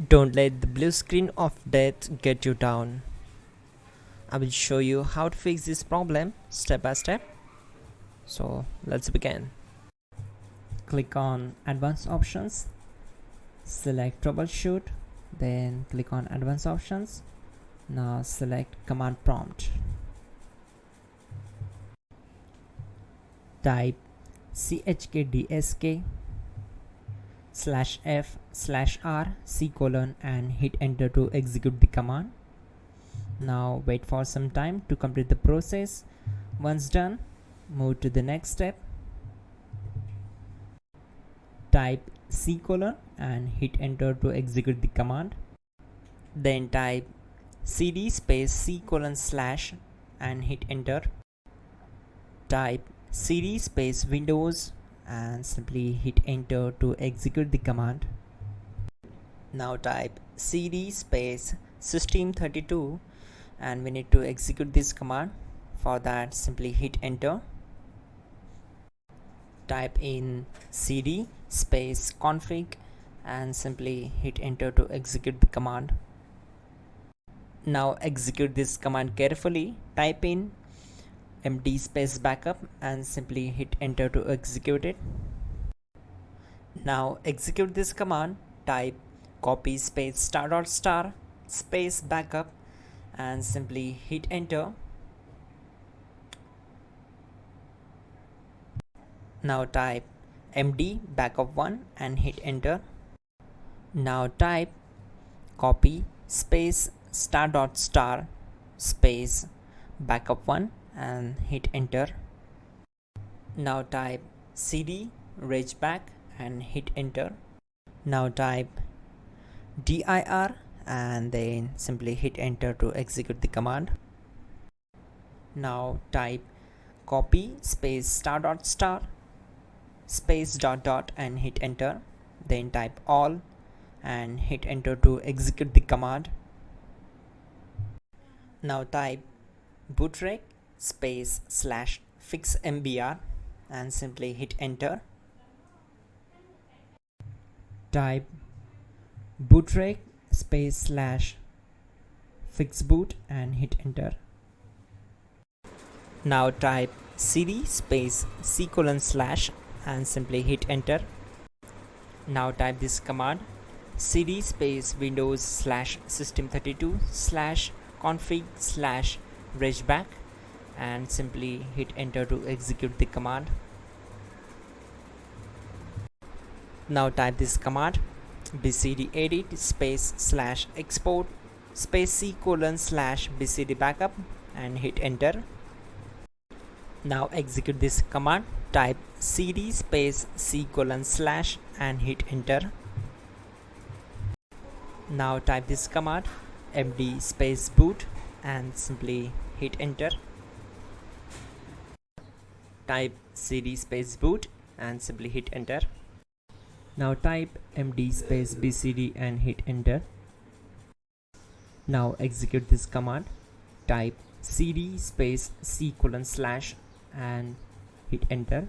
Don't let the blue screen of death get you down. I will show you how to fix this problem step by step. So let's begin. Click on Advanced Options, select Troubleshoot, then click on Advanced Options. Now select Command Prompt. Type chkdsk/f/r:" and hit enter to execute the command. Now wait for some time to complete the process. Once done, move to the next step. Type C:" and hit enter to execute the command. Then type cd space C:/ and hit enter. Type cd space Windows and simply hit enter to execute the command. Now type cd space System32 and we need to execute this command. For that, simply hit enter. Type in cd space config and simply hit enter to execute the command. Now execute this command carefully. Type in md space backup and simply hit enter to execute it. Now execute this command. Type copy space *** space backup and simply hit enter. Now type md backup1 and hit enter. Now type copy space *** space backup1 and hit enter. Now type cd regback and hit enter. Now type dir and then simply hit enter to execute the command. Now type copy space *** space ... and hit enter. Then type all and hit enter to execute the command. Now type bootrec space /fixmbr and simply hit enter. Type bootrec space /fixboot and hit enter. Now type cd space C:/ and simply hit enter. Now type this command cd space Windows /System32 /config /regback and simply hit enter to execute the command. Now type this command bcdedit space /export space C:/ bcd backup and hit enter. Now execute this command. Type cd space C:/ and hit enter. Now type this command md space boot and simply hit enter. Type cd space boot and simply hit enter. Now type md space bcd and hit enter. Now execute this command. Type cd space C:/ and hit enter.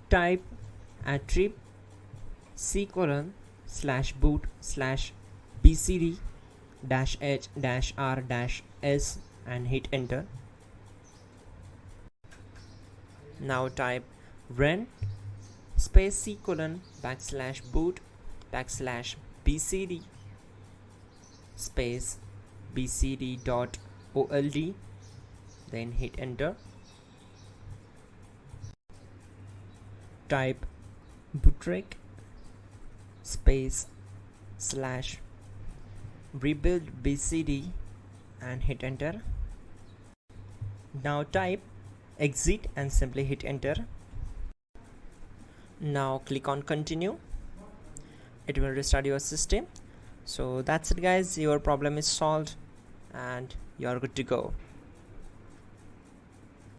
Type attrib C:/boot /bcd -h-r-s and hit enter. Now type run space C:/boot /bcd space bcd.old then hit enter. Type bootrec space /rebuild bcd and hit enter. Now type exit and simply hit enter. Now click on continue. It will restart your system. So that's it guys, your problem is solved and you are good to go.